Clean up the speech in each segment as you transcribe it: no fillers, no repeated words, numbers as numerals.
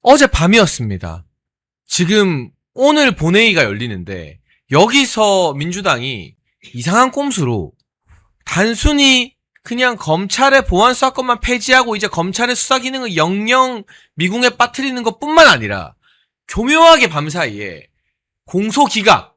어젯밤이었습니다. 지금 오늘 본회의가 열리는데 여기서 민주당이 이상한 꼼수로 단순히 그냥 검찰의 보안 수사권만 폐지하고 이제 검찰의 수사 기능을 영영 미궁에 빠뜨리는 것뿐만 아니라 교묘하게 밤사이에 공소기각,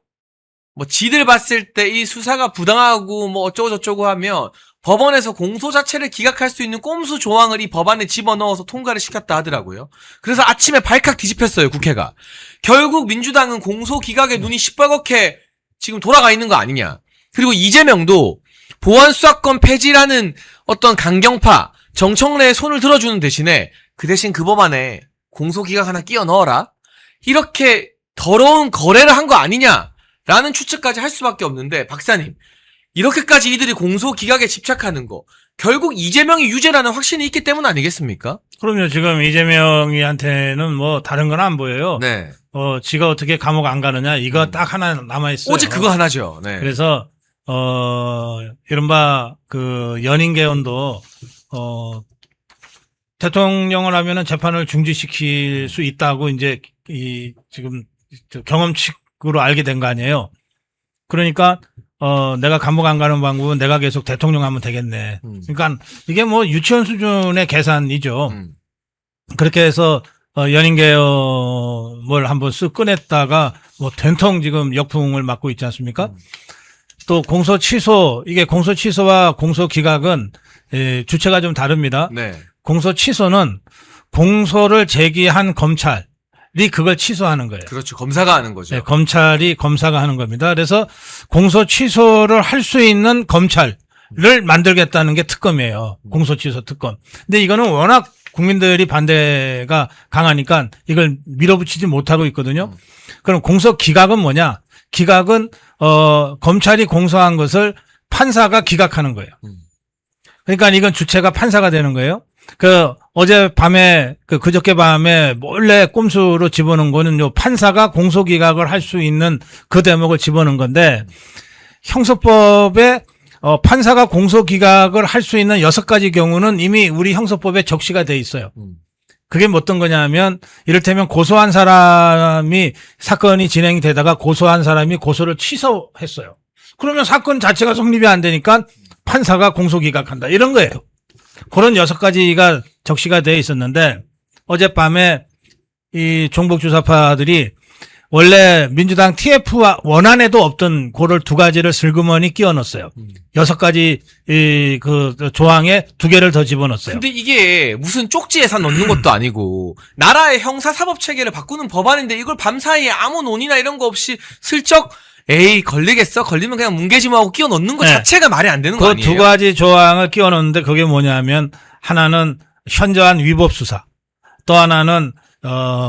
뭐 지들 봤을 때 이 수사가 부당하고 뭐 어쩌고 저쩌고 하면 법원에서 공소 자체를 기각할 수 있는 꼼수 조항을 이 법안에 집어넣어서 통과를 시켰다 하더라고요. 그래서 아침에 발칵 뒤집혔어요, 국회가. 결국 민주당은 공소 기각에 눈이 시뻘겋게 지금 돌아가 있는 거 아니냐. 그리고 이재명도 보안 수사권 폐지라는 어떤 강경파 정청래의 손을 들어주는 대신에 그 대신 그 법안에 공소 기각 하나 끼워 넣어라. 이렇게 더러운 거래를 한 거 아니냐라는 추측까지 할 수밖에 없는데, 박사님, 이렇게까지 이들이 공소 기각에 집착하는 거 결국 이재명이 유죄라는 확신이 있기 때문 아니겠습니까? 그럼요. 지금 이재명이한테는 뭐 다른 건 안 보여요. 네. 지가 어떻게 감옥 안 가느냐 이거 딱 하나 남아 있어요. 오직 그거 하나죠. 네. 그래서 이른바 그 연인개헌도 대통령을 하면은 재판을 중지시킬 수 있다고 이제 지금 경험칙으로 알게 된 거 아니에요. 그러니까 내가 감옥 안 가는 방법은 내가 계속 대통령 하면 되겠네. 그러니까 이게 뭐 유치원 수준의 계산이죠. 그렇게 해서 연인개헌을 한번 쓱 꺼냈다가 뭐 된통 지금 역풍을 맞고 있지 않습니까? 또 공소 취소, 이게 공소 취소와 공소 기각은 주체가 좀 다릅니다. 네. 공소 취소는 공소를 제기한 검찰이 그걸 취소하는 거예요. 그렇죠. 검사가 하는 거죠. 네, 검사가 하는 겁니다. 그래서 공소 취소를 할 수 있는 검찰을 만들겠다는 게 특검이에요. 공소 취소 특검. 근데 이거는 워낙 국민들이 반대가 강하니까 이걸 밀어붙이지 못하고 있거든요. 그럼 공소 기각은 뭐냐? 기각은 검찰이 공소한 것을 판사가 기각하는 거예요. 그러니까 이건 주체가 판사가 되는 거예요. 어젯밤에 그저께 밤에 몰래 꼼수로 집어넣은 거는 요 판사가 공소 기각을 할 수 있는 그 대목을 집어넣은 건데, 형사법에 판사가 공소 기각을 할 수 있는 6가지 경우는 이미 우리 형사법에 적시가 돼 있어요. 그게 뭐 어떤 거냐면, 이를테면 고소한 사람이 사건이 진행이 되다가 고소한 사람이 고소를 취소했어요. 그러면 사건 자체가 성립이 안 되니까 판사가 공소 기각한다, 이런 거예요. 그런 6가지가 적시가 되어 있었는데, 어젯밤에 이 종북주사파들이 원래 민주당 TF 원안에도 없던 그걸 2가지를 슬그머니 끼워 넣었어요. 6가지 그 조항에 2개를 더 집어넣었어요. 근데 이게 무슨 쪽지 예산 넣는 것도 아니고 나라의 형사사법 체계를 바꾸는 법안인데 이걸 밤사이에 아무 논의나 이런 거 없이 슬쩍 에이 걸리겠어? 걸리면 그냥 뭉개지마하고 끼워 넣는 거 네. 자체가 말이 안 되는 거 그 아니에요? 2가지 조항을 끼워 넣었는데 그게 뭐냐면, 하나는 현저한 위법 수사, 또 하나는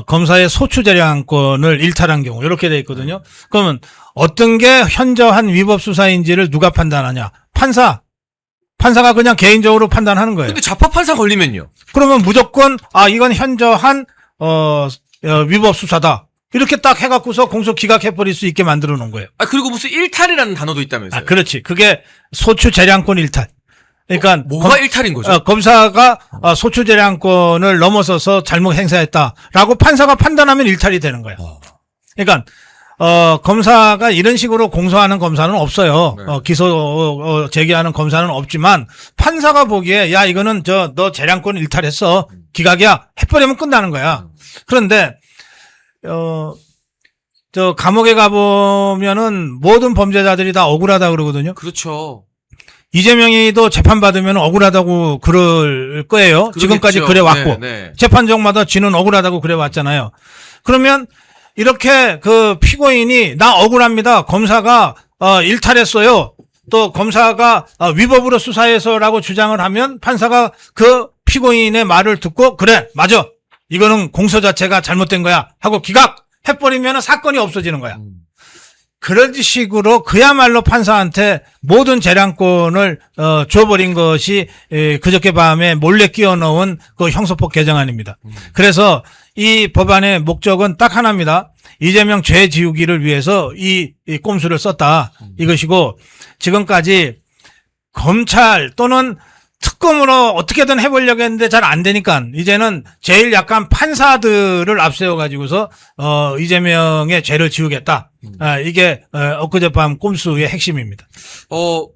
검사의 소추재량권을 일탈한 경우, 이렇게 돼 있거든요. 그러면 어떤 게 현저한 위법 수사인지를 누가 판단하냐? 판사가 그냥 개인적으로 판단하는 거예요. 근데 좌파 판사 걸리면요? 그러면 무조건 이건 현저한 위법 수사다, 이렇게 딱 해갖고서 공소 기각해버릴 수 있게 만들어 놓은 거예요. 그리고 무슨 일탈이라는 단어도 있다면서요? 그렇지. 그게 소추재량권 일탈. 그러니까 뭐가 일탈인 거죠? 검사가 소추재량권을 넘어서서 잘못 행사했다라고 판사가 판단하면 일탈이 되는 거야. 그러니까 검사가 이런 식으로 공소하는 검사는 없어요. 네. 기소 제기하는 검사는 없지만, 판사가 보기에 야 이거는 너 재량권 일탈했어, 기각이야 해버리면 끝나는 거야. 그런데 감옥에 가보면은 모든 범죄자들이 다 억울하다 그러거든요. 그렇죠. 이재명이도 재판받으면 억울하다고 그럴 거예요. 그러겠죠. 지금까지 그래 왔고. 네. 재판정마다 지는 억울하다고 그래 왔잖아요. 그러면 이렇게 그 피고인이 나 억울합니다, 검사가 일탈했어요, 또 검사가 위법으로 수사해서라고 주장을 하면, 판사가 그 피고인의 말을 듣고 그래 맞아, 이거는 공소 자체가 잘못된 거야 하고 기각해버리면 사건이 없어지는 거야. 그런 식으로 그야말로 판사한테 모든 재량권을 줘버린 것이 그저께 밤에 몰래 끼워 넣은 그 형사법 개정안입니다. 그래서 이 법안의 목적은 딱 하나입니다. 이재명 죄 지우기를 위해서 이 꼼수를 썼다, 이것이고, 지금까지 검찰 또는 특검으로 어떻게든 해보려고 했는데 잘 안 되니까 이제는 제일 약간 판사들을 앞세워 가지고서 이재명의 죄를 지우겠다. 이게 엊그제밤 꼼수의 핵심입니다.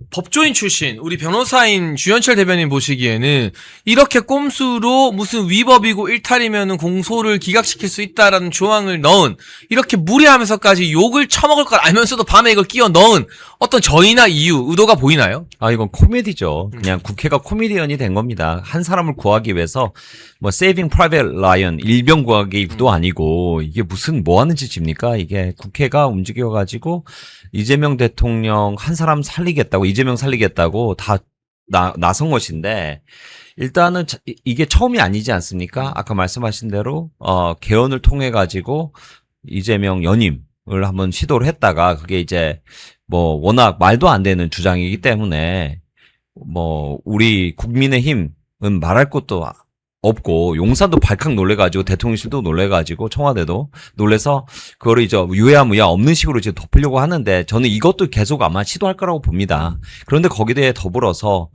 법조인 출신 우리 변호사인 주현철 대변인 보시기에는 이렇게 꼼수로 무슨 위법이고 일탈이면은 공소를 기각시킬 수 있다라는 조항을 넣은, 이렇게 무리하면서까지 욕을 처먹을 걸 알면서도 밤에 이걸 끼워 넣은 어떤 저희나 이유, 의도가 보이나요? 이건 코미디죠. 그냥 국회가 코미디언이 된 겁니다. 한 사람을 구하기 위해서 뭐 세이빙 프라이빗 라이언 일병 구하기도 아니고 이게 무슨 뭐 하는 짓입니까? 이게 국회가 움직여 가지고 이재명 대통령 한 사람 살리겠다고, 이재명 살리겠다고 다 나선 것인데, 일단은 이게 처음이 아니지 않습니까? 아까 말씀하신 대로 개헌을 통해 가지고 이재명 연임을 한번 시도를 했다가 그게 이제 뭐 워낙 말도 안 되는 주장이기 때문에 뭐 우리 국민의힘은 말할 것도 없고, 용산도 발칵 놀래가지고 대통령실도 놀래가지고 청와대도 놀래서 그거를 이제 유야무야 없는 식으로 이제 덮으려고 하는데, 저는 이것도 계속 아마 시도할 거라고 봅니다. 그런데 거기에 대해 더불어서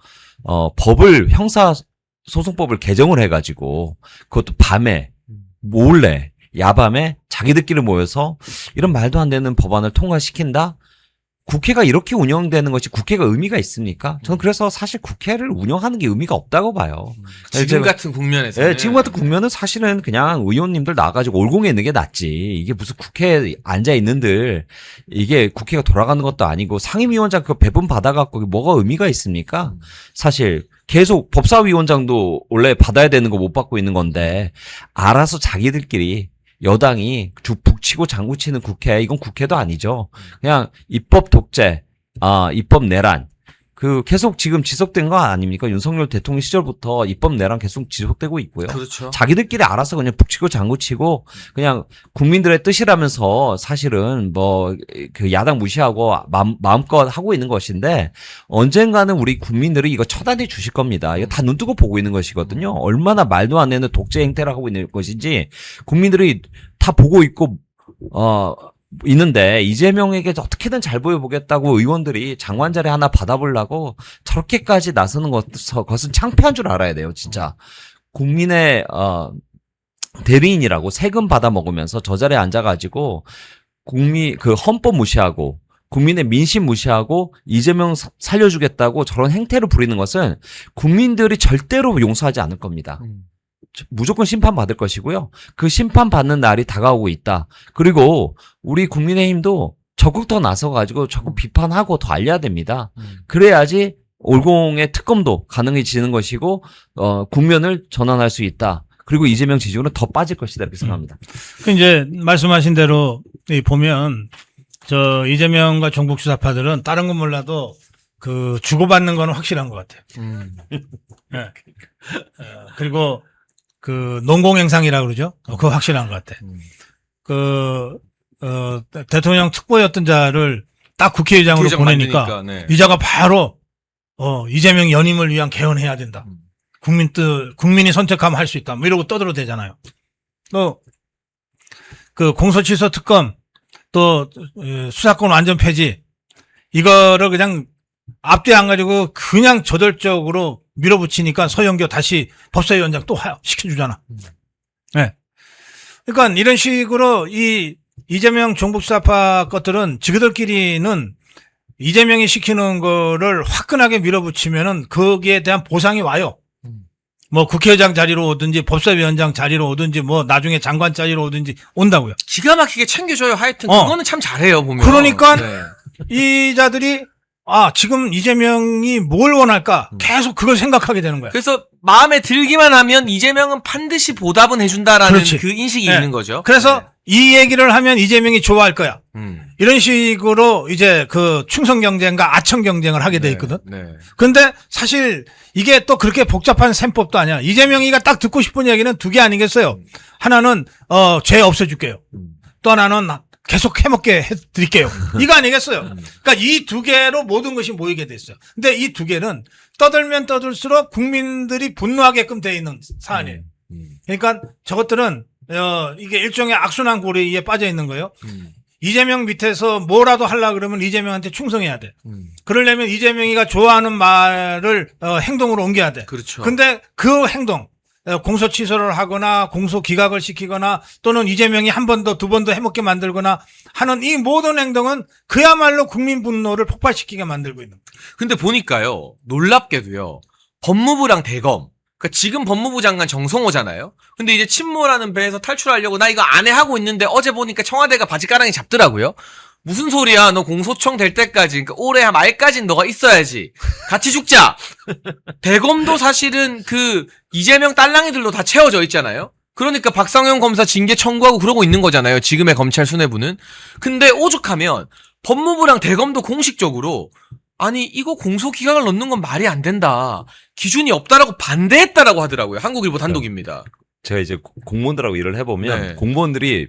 법을, 형사소송법을 개정을 해가지고 그것도 밤에 몰래 야밤에 자기들끼리 모여서 이런 말도 안 되는 법안을 통과시킨다? 국회가 이렇게 운영되는 것이 국회가 의미가 있습니까? 저는 그래서 사실 국회를 운영하는 게 의미가 없다고 봐요. 지금 같은 국면에서. 네, 지금 같은 국면은 사실은 그냥 의원님들 나가지고 올공에 있는 게 낫지. 이게 무슨 국회에 앉아 있는들, 이게 국회가 돌아가는 것도 아니고 상임위원장 그 배분 받아갖고 뭐가 의미가 있습니까? 사실 계속 법사위원장도 원래 받아야 되는 거 못 받고 있는 건데, 알아서 자기들끼리 여당이 북치고 장구치는 국회, 이건 국회도 아니죠. 그냥 입법 독재, 입법 내란, 계속 지금 지속된 거 아닙니까? 윤석열 대통령 시절부터 입법 내란 계속 지속되고 있고요. 그렇죠. 자기들끼리 알아서 그냥 북치고 장구치고 그냥 국민들의 뜻이라면서 사실은 뭐 그 야당 무시하고 마음껏 하고 있는 것인데, 언젠가는 우리 국민들이 이거 처단해 주실 겁니다. 이거 다 눈뜨고 보고 있는 것이거든요. 얼마나 말도 안 되는 독재 행태를 하고 있는 것인지 국민들이 다 보고 있고 있는데, 이재명에게 어떻게든 잘 보여보겠다고 의원들이 장관 자리 하나 받아보려고 저렇게까지 나서는 것은 창피한 줄 알아야 돼요, 진짜. 국민의 대리인이라고 세금 받아 먹으면서 저 자리에 앉아가지고 헌법 무시하고 국민의 민심 무시하고 이재명 살려주겠다고 저런 행태를 부리는 것은 국민들이 절대로 용서하지 않을 겁니다. 무조건 심판받을 것이고요. 그 심판받는 날이 다가오고 있다. 그리고 우리 국민의힘도 적극 더 나서가지고 적극 비판하고 더 알려야 됩니다. 그래야지 올공의 특검도 가능해지는 것이고, 국면을 전환할 수 있다. 그리고 이재명 지지율은 더 빠질 것이다, 이렇게 생각합니다. 그 이제 말씀하신 대로 보면 이재명과 종북 수사파들은 다른 건 몰라도 주고받는 거는 확실한 것 같아요. 네. 그리고 농공행상이라고 그러죠. 그거 확실한 것 같아. 대통령 특보였던 자를 딱 국회의장으로 보내니까 만드니까, 네. 이 자가 바로 이재명 연임을 위한 개헌해야 된다. 국민이 선택하면 할 수 있다. 뭐 이러고 떠들어대잖아요. 또 공소 취소 특검, 또 수사권 완전 폐지, 이거를 그냥 앞뒤 안 가지고 그냥 저돌적으로 밀어붙이니까 서영교 다시 법사위원장 또 시켜주잖아. 네. 그러니까 이런 식으로 이재명 종북사파 것들은 지그들끼리는 이재명이 시키는 거를 화끈하게 밀어붙이면은 거기에 대한 보상이 와요. 뭐 국회의장 자리로 오든지 법사위원장 자리로 오든지 뭐 나중에 장관 자리로 오든지 온다고요. 기가 막히게 챙겨줘요. 하여튼 그거는 참 잘해요, 보면. 그러니까 네. 이 자들이 지금 이재명이 뭘 원할까? 계속 그걸 생각하게 되는 거야. 그래서 마음에 들기만 하면 이재명은 반드시 보답은 해준다라는 그렇지. 그 인식이 네. 있는 거죠. 그래서 이 얘기를 하면 이재명이 좋아할 거야. 이런 식으로 이제 충성 경쟁과 아청 경쟁을 하게 돼 있거든. 네. 근데 사실 이게 또 그렇게 복잡한 셈법도 아니야. 이재명이가 딱 듣고 싶은 얘기는 두 개 아니겠어요? 하나는 죄 없애줄게요. 또 하나는 계속 해먹게 해드릴게요. 이거 아니겠어요? 그러니까 이 두 개로 모든 것이 모이게 됐어요. 근데 이 두 개는 떠들면 떠들수록 국민들이 분노하게끔 돼 있는 사안이에요. 그러니까 저것들은 이게 일종의 악순환 고리에 빠져 있는 거예요. 이재명 밑에서 뭐라도 하려 그러면 이재명한테 충성해야 돼. 음. 그러려면 이재명이가 좋아하는 말을 행동으로 옮겨야 돼. 그렇죠. 근데 그 행동, 공소 취소를 하거나 공소 기각을 시키거나 또는 이재명이 한 번 더 두 번 더 해먹게 만들거나 하는 이 모든 행동은 그야말로 국민 분노를 폭발시키게 만들고 있는 거예요. 근데 보니까요, 놀랍게도요, 법무부랑 대검, 그러니까 지금 법무부 장관 정성호잖아요. 근데 이제 침몰하는 배에서 탈출하려고 나 이거 안 해 하고 있는데 어제 보니까 청와대가 바지가랑이 잡더라고요. 무슨 소리야? 너 공소청 될 때까지, 그러니까 올해 말까진 너가 있어야지. 같이 죽자. 대검도 사실은 그 이재명 딸랑이들로 다 채워져 있잖아요. 그러니까 박상현 검사 징계 청구하고 그러고 있는 거잖아요. 지금의 검찰 수뇌부는. 근데 오죽하면 법무부랑 대검도 공식적으로 아니 이거 공소 기각을 넣는 건 말이 안 된다. 기준이 없다라고 반대했다라고 하더라고요. 한국일보 단독입니다. 제가 이제 공무원들하고 일을 해보면 네. 공무원들이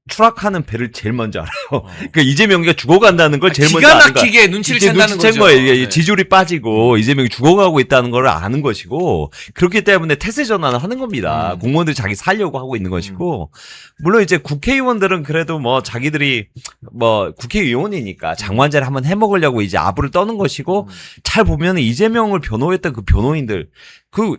추락하는 배를 제일 먼저 알아요. 그러니까 이재명이가 죽어간다는 걸 제일 먼저 기가 아는 거야. 막히게 눈치를 이제 챈다는 눈치챈 거죠. 거예요. 이게 네. 지지율이 빠지고 이재명이 죽어가고 있다는 걸 아는 것이고 그렇기 때문에 태세 전환을 하는 겁니다. 공무원들이 자기 살려고 하고 있는 것이고 물론 이제 국회의원들은 그래도 뭐 자기들이 뭐 국회의원이니까 장관제를 한번 해먹으려고 이제 아부를 떠는 것이고 잘 보면 이재명을 변호했던 그 변호인들 그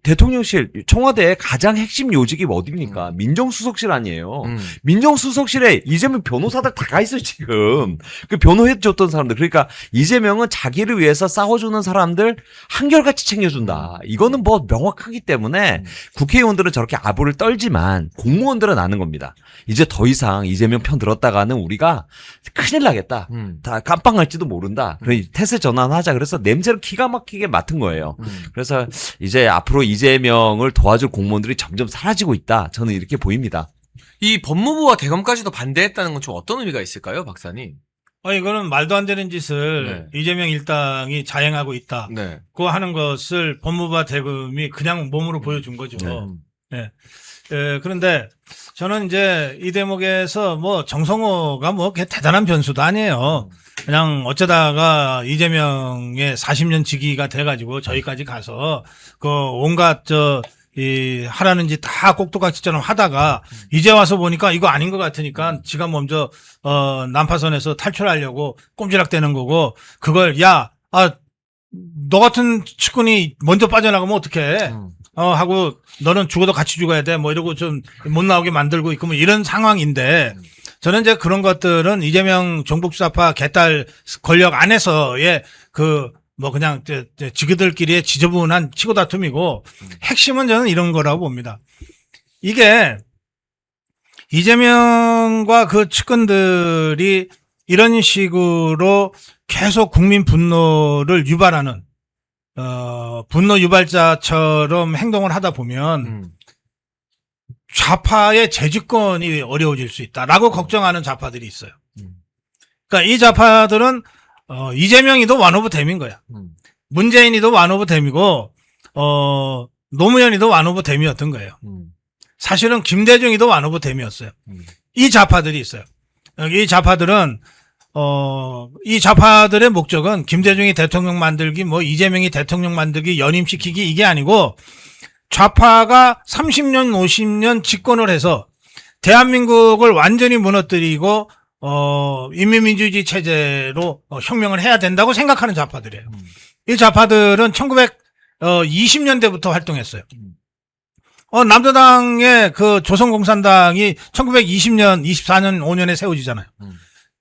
대통령실 청와대의 가장 핵심 요직이 어디입니까? 민정수석실 아니에요. 민정수석실에 이재명 변호사들 다 가 있어요, 지금. 그 변호해줬던 사람들. 그러니까 이재명은 자기를 위해서 싸워주는 사람들 한결같이 챙겨준다. 이거는 뭐 명확하기 때문에 국회의원들은 저렇게 아부를 떨지만 공무원들은 아는 겁니다. 이제 더 이상 이재명 편 들었다가는 우리가 큰일 나겠다. 다 깜빵 갈지도 모른다. 그래서 태세 전환하자. 그래서 냄새를 기가 막히게 맡은 거예요. 그래서 이제 앞으로 이재명을 도와줄 공무원들이 점점 사라지고 있다. 저는 이렇게 보입니다. 이 법무부와 대검까지도 반대했다는 건 좀 어떤 의미가 있을까요, 박사님? 이거는 말도 안 되는 짓을 이재명 일당이 자행하고 있다. 네. 그 하는 것을 법무부와 대검이 그냥 몸으로 보여준 거죠. 네. 그런데 저는 이제 이 대목에서 뭐 정성호가 뭐 대단한 변수도 아니에요. 그냥 어쩌다가 이재명의 40년 직위가 돼가지고 저기까지 가서 그 온갖 하라는 짓 다 꼭두각시처럼 하다가 이제 와서 보니까 이거 아닌 것 같으니까 지가 먼저 난파선에서 탈출하려고 꼼지락대는 거고 그걸 너 같은 측근이 먼저 빠져나가면 어떡해? 하고 너는 죽어도 같이 죽어야 돼. 뭐 이러고 좀 못 나오게 만들고 있고 뭐 이런 상황인데 저는 이제 그런 것들은 이재명 종북수사파 개딸 권력 안에서의 뭐 그냥 지그들끼리의 지저분한 치고 다툼이고 핵심은 저는 이런 거라고 봅니다. 이게 이재명과 그 측근들이 이런 식으로 계속 국민 분노를 유발하는 분노 유발자처럼 행동을 하다 보면 좌파의 재집권이 어려워질 수 있다라고 걱정하는 좌파들이 있어요. 그러니까 이 좌파들은 이재명이도 완 오브 댐인 거야. 문재인이도 완 오브 댐이고 노무현이도 완 오브 댐이었던 거예요. 사실은 김대중이도 완 오브 댐이었어요. 이 좌파들이 있어요. 이 좌파들은 이 좌파들의 목적은 김대중이 대통령 만들기, 뭐 이재명이 대통령 만들기, 연임시키기 이게 아니고 좌파가 30년, 50년 집권을 해서 대한민국을 완전히 무너뜨리고 인민민주주의 체제로 혁명을 해야 된다고 생각하는 좌파들이에요. 이 좌파들은 1920년대부터 활동했어요. 남조당의 그 조선공산당이 1920년, 24년, 5년에 세워지잖아요.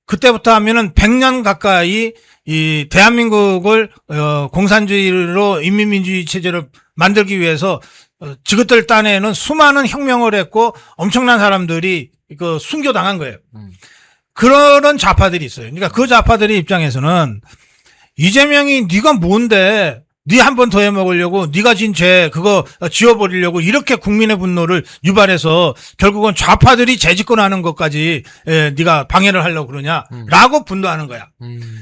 그때부터 하면은 100년 가까이 이 대한민국을 공산주의로 인민민주주의 체제를 만들기 위해서 지그들 딴에는 수많은 혁명을 했고 엄청난 사람들이 그 순교당한 거예요. 그런 좌파들이 있어요. 그러니까 그 좌파들의 입장에서는 이재명이 네가 뭔데 네 한 번 더 해먹으려고 네가 진 죄 그거 지워버리려고 이렇게 국민의 분노를 유발해서 결국은 좌파들이 재집권하는 것까지 네가 방해를 하려고 그러냐라고 분노하는 거야.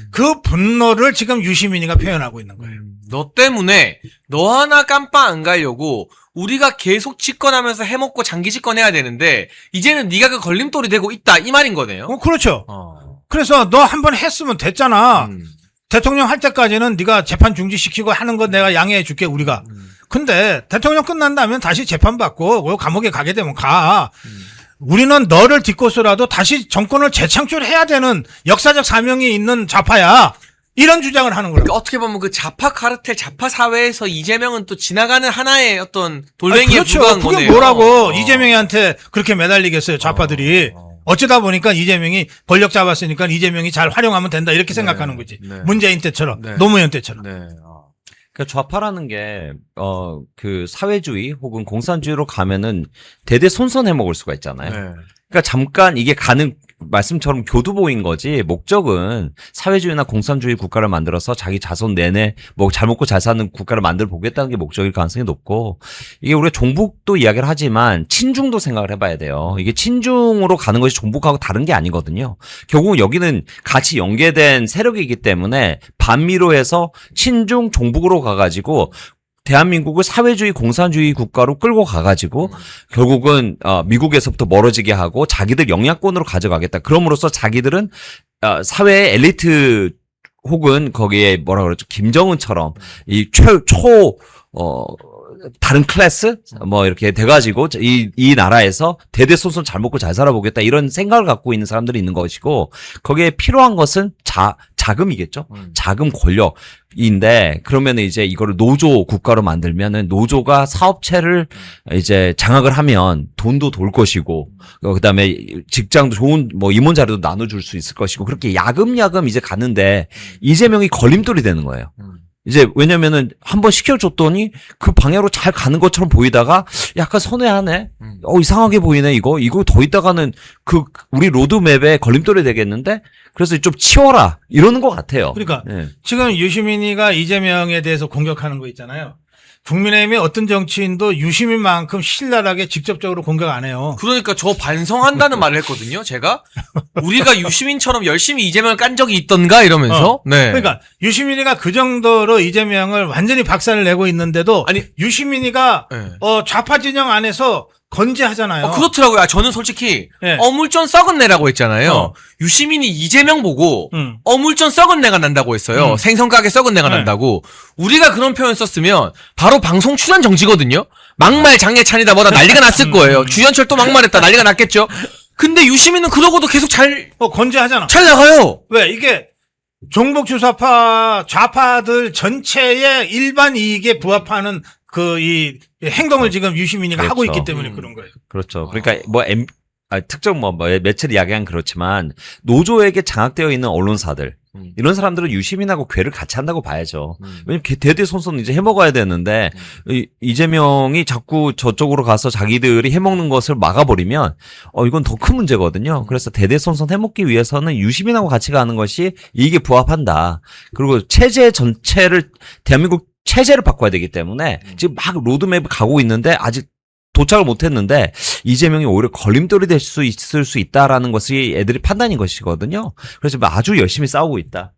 그 분노를 지금 유시민이가 표현하고 있는 거예요. 너 때문에 너 하나 깜빵 안 가려고 우리가 계속 집권하면서 해먹고 장기 집권해야 되는데 이제는 네가 그 걸림돌이 되고 있다 이 말인 거네요. 그렇죠. 그래서 너 한 번 했으면 됐잖아. 대통령 할 때까지는 네가 재판 중지시키고 하는 거 내가 양해해 줄게 우리가. 근데 대통령 끝난 다음에 다시 재판받고 감옥에 가게 되면 가. 우리는 너를 딛고서라도 다시 정권을 재창출해야 되는 역사적 사명이 있는 좌파야. 이런 주장을 하는 거예요. 그러니까 어떻게 보면 그 좌파 카르텔, 좌파 사회에서 이재명은 또 지나가는 하나의 어떤 돌멩이에 그렇죠. 불과한 그게 거네요. 뭐라고 이재명한테 그렇게 매달리겠어요, 좌파들이. 어쩌다 보니까 이재명이 권력 잡았으니까 이재명이 잘 활용하면 된다 이렇게 생각하는 거지. 네. 문재인 때처럼, 네. 노무현 때처럼. 네. 그러니까 좌파라는 게, 그 사회주의 혹은 공산주의로 가면은 대대손손해 먹을 수가 있잖아요. 네. 그러니까 잠깐 이게 말씀처럼 교두보인 거지, 목적은 사회주의나 공산주의 국가를 만들어서 자기 자손 내내 뭐 잘 먹고 잘 사는 국가를 만들어 보겠다는 게 목적일 가능성이 높고, 이게 우리가 종북도 이야기를 하지만 친중도 생각을 해봐야 돼요. 이게 친중으로 가는 것이 종북하고 다른 게 아니거든요. 결국은 여기는 같이 연계된 세력이기 때문에 반미로 해서 친중 종북으로 가가지고 대한민국을 사회주의 공산주의 국가로 끌고 가가지고 결국은 미국에서부터 멀어지게 하고 자기들 영향권으로 가져가겠다. 그럼으로써 자기들은 사회의 엘리트 혹은 거기에 뭐라 그러죠, 김정은처럼 이 다른 클래스 뭐 이렇게 돼가지고 이 나라에서 대대손손 잘 먹고 잘 살아보겠다 이런 생각을 갖고 있는 사람들이 있는 것이고, 거기에 필요한 것은 자금이겠죠. 자금 권력인데, 그러면 이제 이거를 노조 국가로 만들면은 노조가 사업체를 이제 장악을 하면 돈도 돌 것이고, 그다음에 직장도 좋은 뭐 임원 자료도 나눠줄 수 있을 것이고, 그렇게 야금야금 이제 가는데 이재명이 걸림돌이 되는 거예요. 이제 왜냐면은 한번 시켜줬더니 그 방향으로 잘 가는 것처럼 보이다가 약간 선회하네. 이상하게 보이네 이거 더 있다가는 그 우리 로드맵에 걸림돌이 되겠는데, 그래서 좀 치워라 이러는 것 같아요. 그러니까 네. 지금 유시민이가 이재명에 대해서 공격하는 거 있잖아요. 국민의힘의 어떤 정치인도 유시민만큼 신랄하게 직접적으로 공격 안 해요. 그러니까 저 반성한다는 말을 했거든요, 제가. 우리가 유시민처럼 열심히 이재명을 깐 적이 있던가 이러면서. 네. 그러니까 유시민이가 그 정도로 이재명을 완전히 박살을 내고 있는데도 아니, 유시민이가 네. 좌파 진영 안에서 건재하잖아요. 그렇더라고요. 저는 솔직히 네. 어물전 썩은 내라고 했잖아요. 유시민이 이재명 보고 어물전 썩은 내가 난다고 했어요. 생선가게 썩은 내가 네. 난다고. 우리가 그런 표현 썼으면 바로 방송 출연 정지거든요. 막말 장례찬이다 뭐다 난리가 났을 거예요. 주현철 또 막말했다 난리가 났겠죠. 근데 유시민은 그러고도 계속 잘 건재하잖아. 나가요. 왜 이게 종북주사파 좌파들 전체의 일반 이익에 부합하는 이 행동을 지금 유시민이가 하고 그렇죠. 있기 때문에 그런 거예요. 그렇죠. 그러니까 뭐 특정 매체를 이야기한 그렇지만 노조에게 장악되어 있는 언론사들, 이런 사람들은 유시민하고 궤를 같이 한다고 봐야죠. 왜냐면 대대손손 이제 해먹어야 되는데 이재명이 자꾸 저쪽으로 가서 자기들이 해먹는 것을 막아버리면 이건 더 큰 문제거든요. 그래서 대대손손 해먹기 위해서는 유시민하고 같이 가는 것이 이익에 부합한다. 그리고 체제 전체를 대한민국 체제를 바꿔야 되기 때문에 지금 막 로드맵을 가고 있는데 아직 도착을 못했는데 이재명이 오히려 걸림돌이 될 수 있을 수 있다라는 것이 애들이 판단인 것이거든요. 그래서 아주 열심히 싸우고 있다.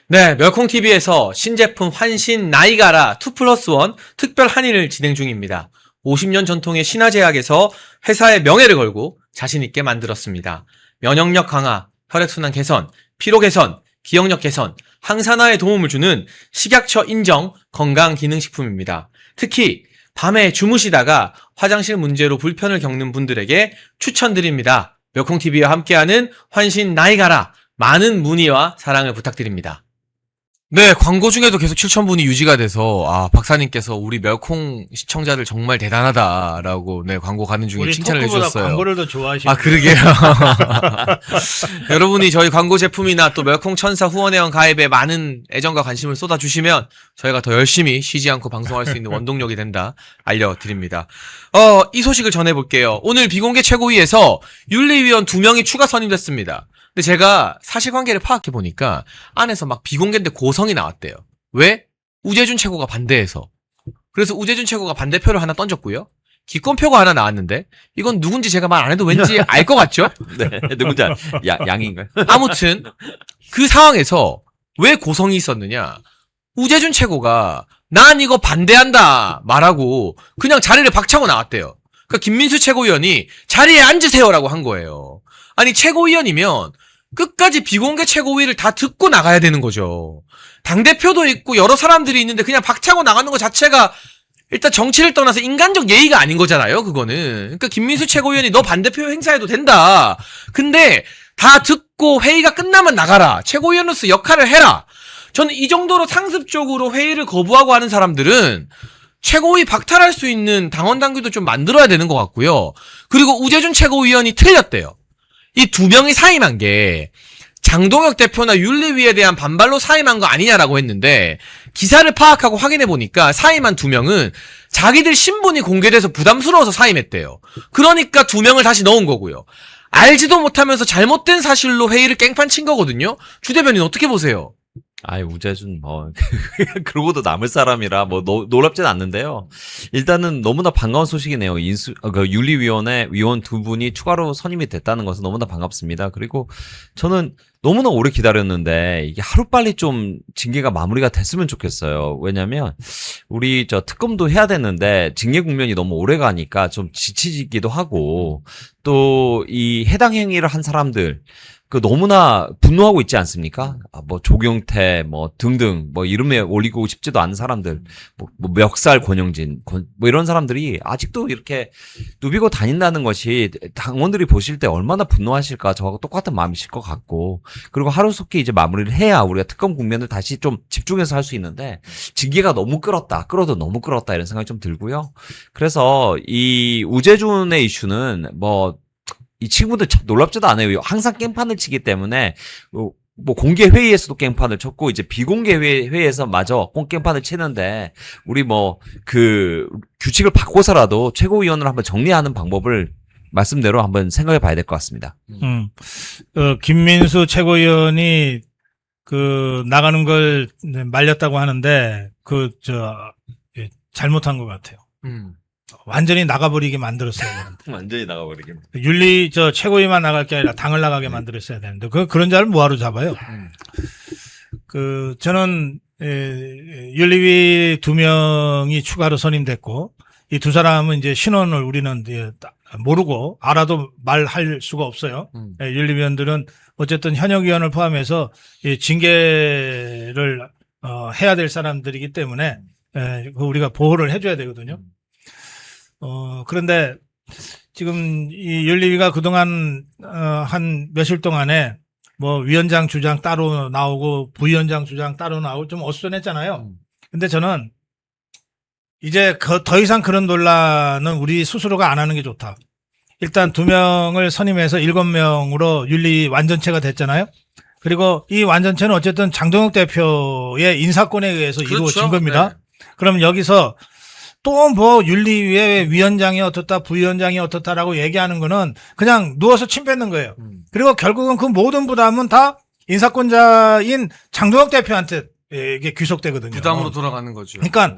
네, 멸콩TV에서 신제품 환신 나이가라 2+1 특별 한일을 진행 중입니다. 50년 전통의 신화제약에서 회사의 명예를 걸고 자신있게 만들었습니다. 면역력 강화, 혈액순환 개선, 피로 개선, 기억력 개선, 항산화에 도움을 주는 식약처 인정 건강기능식품입니다. 특히 밤에 주무시다가 화장실 문제로 불편을 겪는 분들에게 추천드립니다. 멸콩TV와 함께하는 환신 나이가라, 많은 문의와 사랑을 부탁드립니다. 네, 광고 중에도 계속 7,000분이 유지가 돼서 박사님께서 우리 멸콩 시청자들 정말 대단하다라고 광고 가는 중에 칭찬을 해주셨어요. 광고를 더 좋아하시네요. 그러게요. 여러분이 저희 광고 제품이나 또 멸콩 천사 후원회원 가입에 많은 애정과 관심을 쏟아주시면 저희가 더 열심히 쉬지 않고 방송할 수 있는 원동력이 된다 알려드립니다. 이 소식을 전해볼게요. 오늘 비공개 최고위에서 윤리위원 2명이 추가 선임됐습니다. 근데 제가 사실관계를 파악해보니까 안에서 막 비공개인데 고성이 나왔대요. 왜? 우재준 최고가 반대해서. 그래서 우재준 최고가 반대표를 하나 던졌고요. 기권표가 하나 나왔는데 이건 누군지 제가 말 안 해도 왠지 알 것 같죠? 네, 누군지 양인가요? 아무튼 그 상황에서 왜 고성이 있었느냐. 우재준 최고가 난 이거 반대한다 말하고 그냥 자리를 박차고 나왔대요. 그러니까 김민수 최고위원이 자리에 앉으세요라고 한 거예요. 아니 최고위원이면 끝까지 비공개 최고위를 다 듣고 나가야 되는 거죠. 당대표도 있고 여러 사람들이 있는데 그냥 박차고 나가는 것 자체가 일단 정치를 떠나서 인간적 예의가 아닌 거잖아요, 그거는. 그러니까 김민수 최고위원이 너 반대표 행사해도 된다. 근데 다 듣고 회의가 끝나면 나가라. 최고위원으로서 역할을 해라. 저는 이 정도로 상습적으로 회의를 거부하고 하는 사람들은 최고위 박탈할 수 있는 당원 당규도 좀 만들어야 되는 것 같고요. 그리고 우재준 최고위원이 틀렸대요. 이 두 명이 사임한 게 장동혁 대표나 윤리위에 대한 반발로 사임한 거 아니냐라고 했는데 기사를 파악하고 확인해 보니까 사임한 두 명은 자기들 신분이 공개돼서 부담스러워서 사임했대요. 그러니까 두 명을 다시 넣은 거고요. 알지도 못하면서 잘못된 사실로 회의를 깽판 친 거거든요. 주 대변인 어떻게 보세요? 아이, 우재준, 그러고도 남을 사람이라, 놀랍진 않는데요. 일단은 너무나 반가운 소식이네요. 윤리위원회 위원 두 분이 추가로 선임이 됐다는 것은 너무나 반갑습니다. 그리고 저는 너무나 오래 기다렸는데, 이게 하루빨리 좀 징계가 마무리가 됐으면 좋겠어요. 왜냐면, 우리 특검도 해야 되는데, 징계 국면이 너무 오래 가니까 좀 지치기도 하고, 또 이 해당 행위를 한 사람들, 너무나 분노하고 있지 않습니까? 조경태, 등등, 이름에 올리고 싶지도 않은 사람들, 멱살 권영진, 이런 사람들이 아직도 이렇게 누비고 다닌다는 것이 당원들이 보실 때 얼마나 분노하실까, 저하고 똑같은 마음이실 것 같고, 그리고 하루속히 이제 마무리를 해야 우리가 특검 국면을 다시 좀 집중해서 할 수 있는데, 징계가 너무 끌어도 너무 끌었다, 이런 생각이 좀 들고요. 그래서 이 우재준의 이슈는 이 친구들 참 놀랍지도 않아요. 항상 깽판을 치기 때문에, 공개 회의에서도 깽판을 쳤고, 이제 비공개 회의에서 마저 깽판을 치는데, 우리 규칙을 바꿔서라도 최고위원을 한번 정리하는 방법을 말씀대로 한번 생각해 봐야 될 것 같습니다. 김민수 최고위원이 나가는 걸 말렸다고 하는데, 잘못한 것 같아요. 완전히 나가버리게 만들었어야 되는데. 완전히 나가버리게. 최고위만 나갈 게 아니라 당을 나가게 만들었어야 되는데, 그런 자를 뭐하러 잡아요? 저는, 윤리위 두 명이 추가로 선임됐고, 이 두 사람은 이제 신원을 우리는 모르고, 알아도 말할 수가 없어요. 윤리위원들은 어쨌든 현역 위원을 포함해서 징계를, 해야 될 사람들이기 때문에, 우리가 보호를 해줘야 되거든요. 그런데 지금 이 윤리위가 그동안 한 며칠 동안에 위원장 주장 따로 나오고 부위원장 주장 따로 나오고 좀 어수선했잖아요. 근데 저는 이제 더 이상 그런 논란은 우리 스스로가 안 하는 게 좋다. 일단 2명을 선임해서 7명으로 윤리 완전체가 됐잖아요. 그리고 이 완전체는 어쨌든 장동혁 대표의 인사권에 의해서 그렇죠. 이루어진 겁니다. 네. 그럼 여기서 또 윤리위의 위원장이 어떻다, 부위원장이 어떻다라고 얘기하는 거는 그냥 누워서 침 뱉는 거예요. 그리고 결국은 그 모든 부담은 다 인사권자인 장동혁 대표한테 이게 귀속되거든요. 부담으로 돌아가는 거죠. 그러니까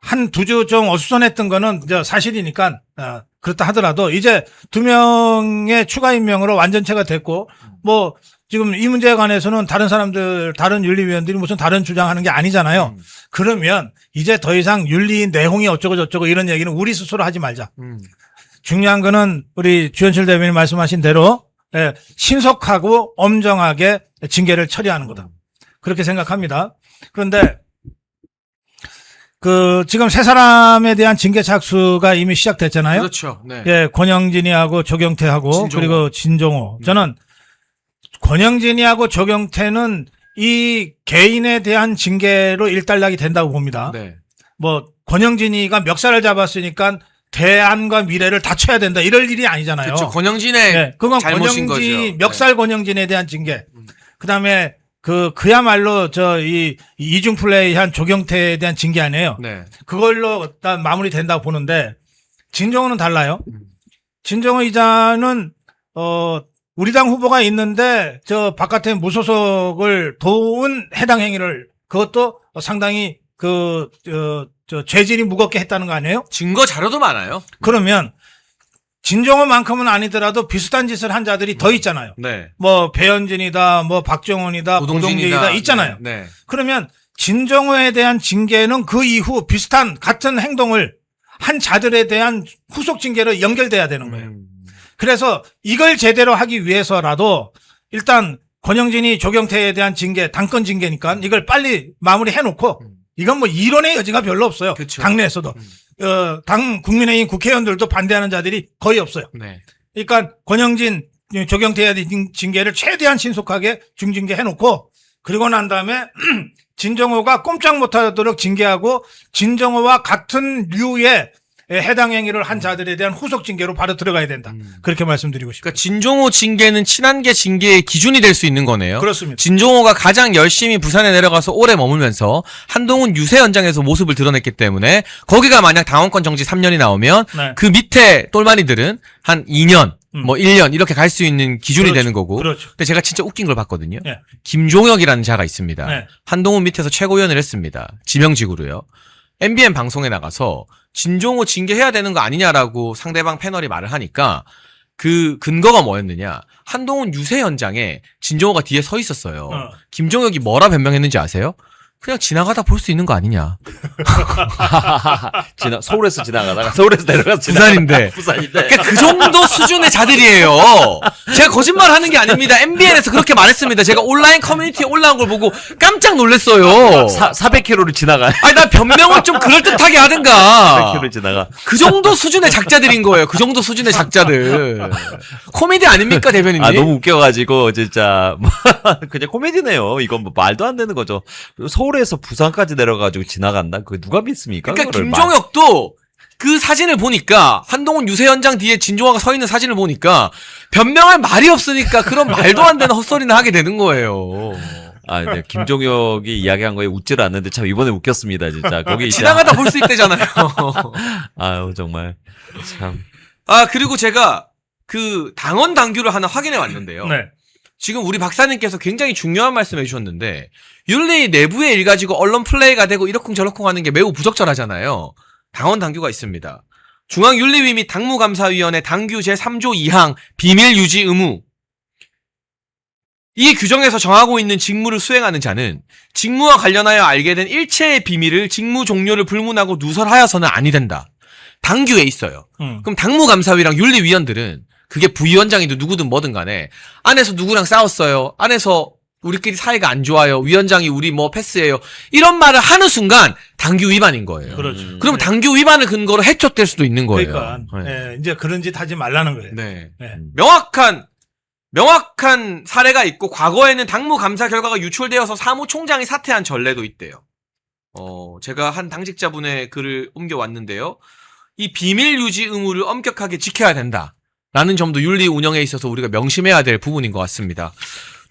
한 두 주 좀 어수선했던 거는 사실이니까 그렇다 하더라도 이제 2명의 추가 임명으로 완전체가 됐고 지금 이 문제에 관해서는 다른 윤리위원들이 무슨 다른 주장하는 게 아니잖아요. 그러면 이제 더 이상 윤리 내용이 어쩌고 저쩌고 이런 얘기는 우리 스스로 하지 말자. 중요한 거는 우리 주현철 대변인 말씀하신 대로 신속하고 엄정하게 징계를 처리하는 거다. 그렇게 생각합니다. 그런데 지금 세 사람에 대한 징계 착수가 이미 시작됐잖아요. 그렇죠. 네. 권영진이하고 조경태하고 그리고 진종호. 저는 권영진이하고 조경태는 이 개인에 대한 징계로 일단락이 된다고 봅니다. 네. 권영진이가 멱살을 잡았으니까 대안과 미래를 다쳐야 된다. 이럴 일이 아니잖아요. 그렇죠. 권영진의 그건 잘못인 거죠. 멱살 권영진에 대한 징계. 그다음에 그야말로 이중 플레이한 조경태에 대한 징계 아니에요. 네. 그걸로 일단 마무리된다고 보는데 진정호는 달라요. 진정호 이자는 우리 당 후보가 있는데 바깥에 무소속을 도운 해당 행위를 그것도 상당히 죄질이 무겁게 했다는 거 아니에요? 증거 자료도 많아요. 그러면 진정호만큼은 아니더라도 비슷한 짓을 한 자들이 더 있잖아요. 네. 배현진이다, 박정원이다, 고동진이다 있잖아요. 네. 그러면 진정호에 대한 징계는 그 이후 비슷한 같은 행동을 한 자들에 대한 후속 징계로 연결돼야 되는 거예요. 그래서 이걸 제대로 하기 위해서라도 일단 권영진이 조경태에 대한 징계, 당권 징계니까 이걸 빨리 마무리해놓고 이건 뭐 이론의 여지가 별로 없어요. 그쵸. 당내에서도. 당 국민의힘 국회의원들도 반대하는 자들이 거의 없어요. 네. 그러니까 권영진, 조경태 징계를 최대한 신속하게 중징계 해놓고 그리고 난 다음에 진정호가 꼼짝 못하도록 징계하고 진정호와 같은 류의 해당 행위를 한 자들에 대한 후속 징계로 바로 들어가야 된다. 그렇게 말씀드리고 싶습니다. 그러니까 진종호 징계는 친한계 징계의 기준이 될 수 있는 거네요. 그렇습니다. 진종호가 가장 열심히 부산에 내려가서 오래 머물면서 한동훈 유세 현장에서 모습을 드러냈기 때문에 거기가 만약 당원권 정지 3년이 나오면 네. 그 밑에 똘마니들은 한 2년, 뭐 1년 이렇게 갈 수 있는 기준이 그렇죠. 되는 거고. 그렇죠. 근데 제가 진짜 웃긴 걸 봤거든요. 네. 김종혁이라는 자가 있습니다. 네. 한동훈 밑에서 최고위원을 했습니다. 지명직으로요. MBN 방송에 나가서 진종호 징계해야 되는 거 아니냐라고 상대방 패널이 말을 하니까 그 근거가 뭐였느냐. 한동훈 유세 현장에 진종호가 뒤에 서 있었어요. 김종혁이 뭐라 변명했는지 아세요? 그냥 지나가다 볼 수 있는 거 아니냐. 서울에서 지나가다가 서울에서 내려가서 부산인데. 부산인데. 그러니까 그 정도 수준의 자들이에요. 제가 거짓말 하는 게 아닙니다. MBN에서 그렇게 말했습니다. 제가 온라인 커뮤니티에 올라온 걸 보고 깜짝 놀랐어요. 400km를 지나가. 아니, 나 변명을 좀 그럴듯하게 하든가. 400km를 지나가. 그 정도 수준의 작자들인 거예요. 그 정도 수준의 작자들. 코미디 아닙니까, 대변인님? 아, 너무 웃겨가지고, 진짜. 그냥 코미디네요. 이건 뭐 말도 안 되는 거죠. 서울에서 부산까지 내려가지고 지나간다? 그거 누가 믿습니까? 그러니까 그거를 김종혁도 그 사진을 보니까 한동훈 유세 현장 뒤에 진종호가 서 있는 사진을 보니까 변명할 말이 없으니까 그런 말도 안 되는 헛소리는 하게 되는 거예요. 아, 네. 김종혁이 이야기한 거에 웃질 않는데 참 이번에 웃겼습니다, 진짜. 거기 이제 지나가다 볼 수 있대잖아요. 아유, 정말. 참. 아, 그리고 제가 그 당원 당규를 하나 확인해 왔는데요. 네. 지금 우리 박사님께서 굉장히 중요한 말씀 해주셨는데 윤리 내부의 일 가지고 언론 플레이가 되고 이러쿵저러쿵 하는 게 매우 부적절하잖아요. 당원 당규가 있습니다. 중앙윤리위 및 당무감사위원회 당규 제3조 2항 비밀 유지 의무. 이 규정에서 정하고 있는 직무를 수행하는 자는 직무와 관련하여 알게 된 일체의 비밀을 직무 종료를 불문하고 누설하여서는 아니 된다. 당규에 있어요. 그럼 당무감사위랑 윤리위원들은 그게 부위원장이든 누구든 뭐든 간에 안에서 누구랑 싸웠어요. 안에서 우리끼리 사이가 안 좋아요. 위원장이 우리 뭐 패스해요. 이런 말을 하는 순간 당규 위반인 거예요. 그렇죠. 그럼 당규 위반을 근거로 해촉될 수도 있는 거예요. 그러니까 네. 이제 그런 짓 하지 말라는 거예요. 네. 네. 명확한 사례가 있고 과거에는 당무 감사 결과가 유출되어서 사무총장이 사퇴한 전례도 있대요. 제가 한 당직자분의 글을 옮겨왔는데요. 이 비밀 유지 의무를 엄격하게 지켜야 된다. 라는 점도 윤리 운영에 있어서 우리가 명심해야 될 부분인 것 같습니다.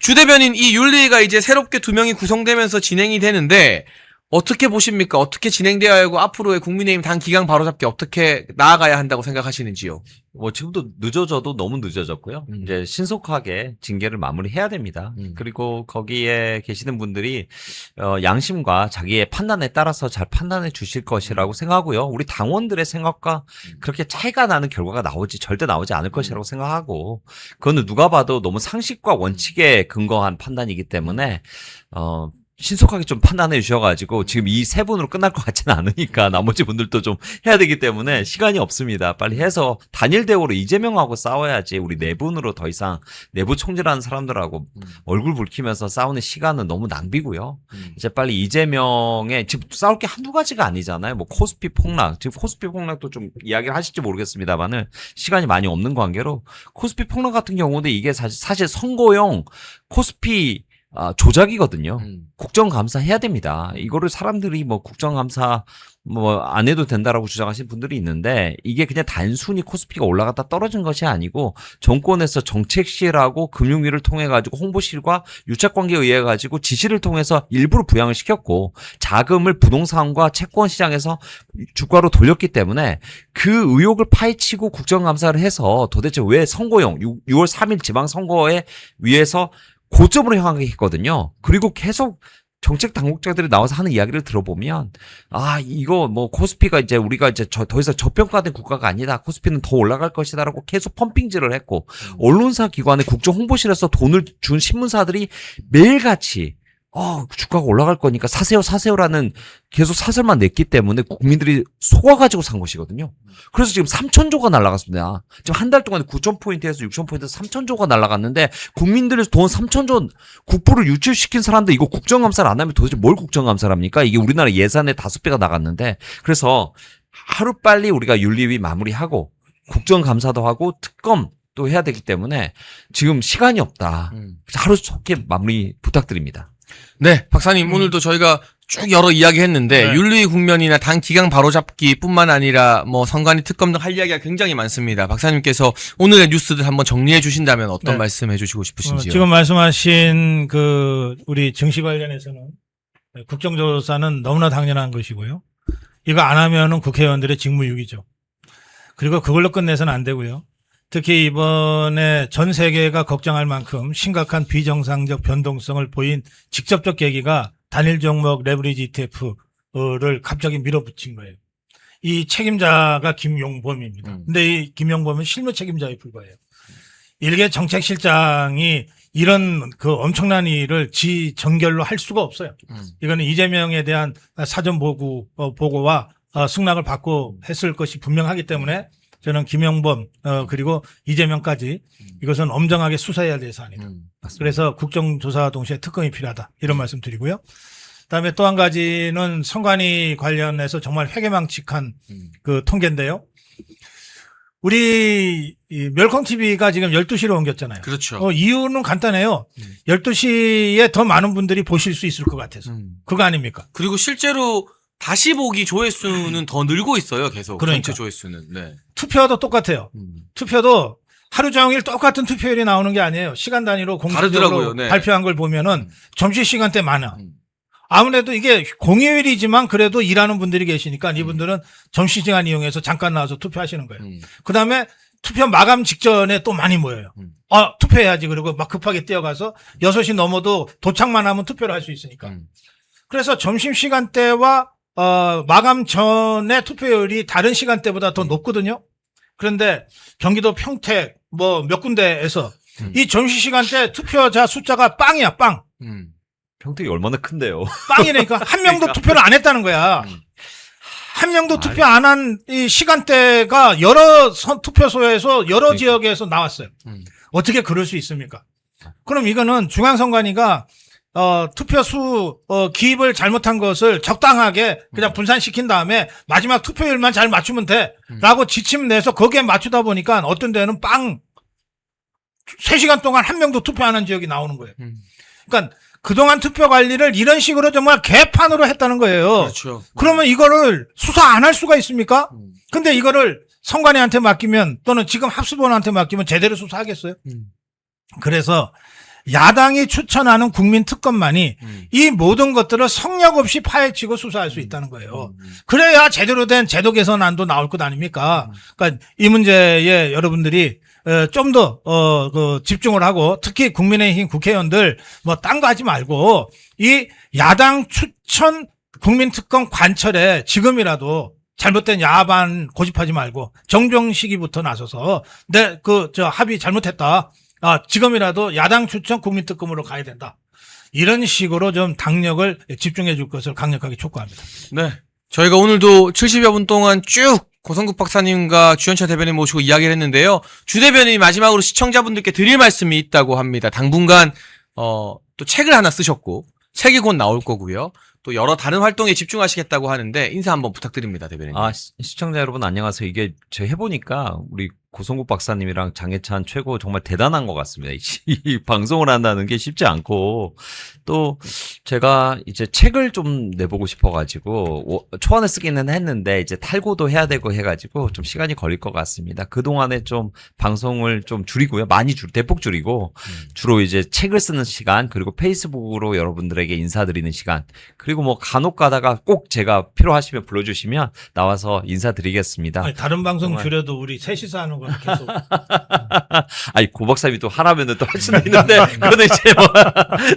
주 대변인, 이 윤리가 이제 새롭게 2명이 구성되면서 진행이 되는데 어떻게 보십니까? 어떻게 진행되어야 하고 앞으로의 국민의힘 당 기강 바로잡기 어떻게 나아가야 한다고 생각하시는지요? 뭐 지금도 늦어져도 너무 늦어졌고요. 이제 신속하게 징계를 마무리해야 됩니다. 그리고 거기에 계시는 분들이 양심과 자기의 판단에 따라서 잘 판단해 주실 것이라고 생각하고요. 우리 당원들의 생각과 그렇게 차이가 나는 결과가 절대 나오지 않을 것이라고 생각하고, 그거는 누가 봐도 너무 상식과 원칙에 근거한 판단이기 때문에 신속하게 좀 판단해 주셔가지고 지금 이 세 분으로 끝날 것 같지는 않으니까 나머지 분들도 좀 해야 되기 때문에 시간이 없습니다. 빨리 해서 단일 대우로 이재명하고 싸워야지 우리 네 분으로 더 이상 내부 총질하는 사람들하고 얼굴 붉히면서 싸우는 시간은 너무 낭비고요. 이제 빨리 이재명의 지금 싸울 게 한두 가지가 아니잖아요. 뭐 코스피 폭락, 지금 코스피 폭락도 좀 이야기를 하실지 모르겠습니다만은 시간이 많이 없는 관계로 코스피 폭락 같은 경우도 이게 사실 선거용 코스피 조작이거든요. 국정감사 해야 됩니다. 이거를 사람들이 뭐 국정감사 뭐 안 해도 된다라고 주장하시는 분들이 있는데 이게 그냥 단순히 코스피가 올라갔다 떨어진 것이 아니고 정권에서 정책실하고 금융위를 통해 가지고 홍보실과 유착관계에 의해 가지고 지시를 통해서 일부러 부양을 시켰고 자금을 부동산과 채권 시장에서 주가로 돌렸기 때문에 그 의혹을 파헤치고 국정감사를 해서 도대체 왜 선거용 6월 3일 지방선거에 위해서 고점으로 향하게 했거든요. 그리고 계속 정책 당국자들이 나와서 하는 이야기를 들어보면 이거 뭐 코스피가 이제 우리가 이제 더 이상 저평가된 국가가 아니다. 코스피는 더 올라갈 것이다라고 계속 펌핑질을 했고 언론사 기관의 국정 홍보실에서 돈을 준 신문사들이 매일같이 주가가 올라갈 거니까 사세요라는 계속 사설만 냈기 때문에 국민들이 속아가지고 산 것이거든요. 그래서 지금 3,000조가 날아갔습니다. 지금 한 달 동안에 9,000포인트에서 6,000포인트에서 3,000조가 날아갔는데 국민들의 돈 3,000조 국부를 유출시킨 사람들 이거 국정감사를 안 하면 도대체 뭘 국정감사를 합니까? 이게 우리나라 예산의 5배가 나갔는데 그래서 하루빨리 우리가 윤리위 마무리하고 국정감사도 하고 특검 또 해야 되기 때문에 지금 시간이 없다. 하루 속에 마무리 부탁드립니다. 네, 박사님 오늘도 저희가 쭉 여러 이야기 했는데 네. 윤리 국면이나 당 기강 바로잡기뿐만 아니라 뭐 선관위 특검 등 할 이야기가 굉장히 많습니다. 박사님께서 오늘의 뉴스들 한번 정리해 주신다면 어떤 네. 말씀 해주시고 싶으신지요? 지금 말씀하신 우리 증시 관련해서는 국정조사는 너무나 당연한 것이고요. 이거 안 하면은 국회의원들의 직무유기죠. 그리고 그걸로 끝내서는 안 되고요. 특히 이번에 전 세계가 걱정할 만큼 심각한 비정상적 변동성을 보인 직접적 계기가 단일 종목 레버리지 ETF를 갑자기 밀어붙인 거예요. 이 책임자가 김용범입니다. 근데 이 김용범은 실무 책임자에 불과해요. 일개 정책실장이 이런 엄청난 일을 지 정결로 할 수가 없어요. 이거는 이재명에 대한 사전 보고와 승낙을 받고 했을 것이 분명하기 때문에 저는 김용범 그리고 이재명까지 이것은 엄정하게 수사해야 될 사안이다. 그래서 국정조사와 동시에 특검이 필요하다. 이런 말씀 드리고요. 그다음에 또 한 가지는 선관위 관련해서 정말 회개망측한 통계인데요. 우리 멸콩 TV가 지금 12시로 옮겼잖아요. 그렇죠. 이유는 간단해요. 12시에 더 많은 분들이 보실 수 있을 것 같아서. 그거 아닙니까? 그리고 실제로 다시 보기 조회수는 더 늘고 있어요. 계속 그러니까. 전체 조회수는. 네. 투표도 똑같아요. 투표도 하루 종일 똑같은 투표율이 나오는 게 아니에요. 시간 단위로 다르더라고요. 공식적으로 네. 발표한 걸 보면은 점심시간 때 많아. 아무래도 이게 공휴일이지만 그래도 일하는 분들이 계시니까 이분들은 점심시간 이용해서 잠깐 나와서 투표하시는 거예요. 그 다음에 투표 마감 직전에 또 많이 모여요. 투표해야지. 그리고 막 급하게 뛰어가서 6시 넘어도 도착만 하면 투표를 할 수 있으니까. 그래서 점심시간대와 마감 전에 투표율이 다른 시간대보다 더 높거든요. 그런데 경기도 평택 뭐 몇 군데에서 이 점심시간대 투표자 숫자가 빵이야, 빵. 평택이 얼마나 큰데요? 빵이니까 한 명도 투표를 안 했다는 거야. 한 명도 투표 안 한 이 시간대가 여러 투표소에서 여러 지역에서 나왔어요. 어떻게 그럴 수 있습니까? 그럼 이거는 중앙선관위가 투표수 기입을 잘못한 것을 적당하게 그냥 분산시킨 다음에 마지막 투표율만 잘 맞추면 돼 라고 지침 내서 거기에 맞추다 보니까 어떤 데는 3시간 동안 한 명도 투표 안 한 지역이 나오는 거예요. 그러니까 그동안 투표 관리를 이런 식으로 정말 개판으로 했다는 거예요. 그렇죠. 그러면 이거를 수사 안 할 수가 있습니까? 근데 이거를 선관위한테 맡기면 또는 지금 합수본한테 맡기면 제대로 수사하겠어요? 그래서 야당이 추천하는 국민특검만이 이 모든 것들을 성역 없이 파헤치고 수사할 수 있다는 거예요. 그래야 제대로 된 제도 개선안도 나올 것 아닙니까? 그러니까 이 문제에 여러분들이 좀 더 집중을 하고 특히 국민의힘 국회의원들 뭐 딴 거 하지 말고 이 야당 추천 국민특검 관철에 지금이라도 잘못된 야반 고집하지 말고 정정시기부터 나서서 합의 잘못했다. 지금이라도 야당 추천 국민특검으로 가야 된다. 이런 식으로 좀 당력을 집중해 줄 것을 강력하게 촉구합니다. 네. 저희가 오늘도 70여 분 동안 쭉 고성국 박사님과 주현철 대변인 모시고 이야기를 했는데요. 주 대변인이 마지막으로 시청자분들께 드릴 말씀이 있다고 합니다. 당분간 또 책을 하나 쓰셨고 책이 곧 나올 거고요. 또 여러 다른 활동에 집중하시겠다고 하는데 인사 한번 부탁드립니다, 대변인님. 시청자 여러분 안녕하세요. 이게 제가 해보니까 우리 고성국 박사님이랑 장해찬 최고 정말 대단한 것 같습니다. 이 방송을 한다는 게 쉽지 않고 또 제가 이제 책을 좀 내보고 싶어가지고 초안을 쓰기는 했는데 이제 탈고도 해야 되고 해가지고 좀 시간이 걸릴 것 같습니다. 그 동안에 좀 방송을 좀 줄이고요, 대폭 줄이고 주로 이제 책을 쓰는 시간 그리고 페이스북으로 여러분들에게 인사드리는 시간 그리고 뭐 간혹 가다가 꼭 제가 필요하시면 불러주시면 나와서 인사드리겠습니다. 아니, 다른 방송 정말. 줄여도 우리 셋이서 하는 건 계속. 아니 고 박사님이 또 하라면은 또 할 수는 있는데 그거는 이제 뭐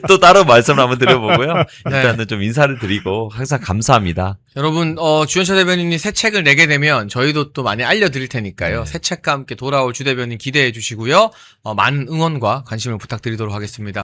또 따로 말씀을 한번 드려보고요. 일단은 좀 인사를 드리고 항상 감사합니다. 여러분, 주현철 대변인이 새 책을 내게 되면 저희도 또 많이 알려드릴 테니까요. 새 책과 함께 돌아올 주 대변인 기대해 주시고요. 많은 응원과 관심을 부탁드리도록 하겠습니다.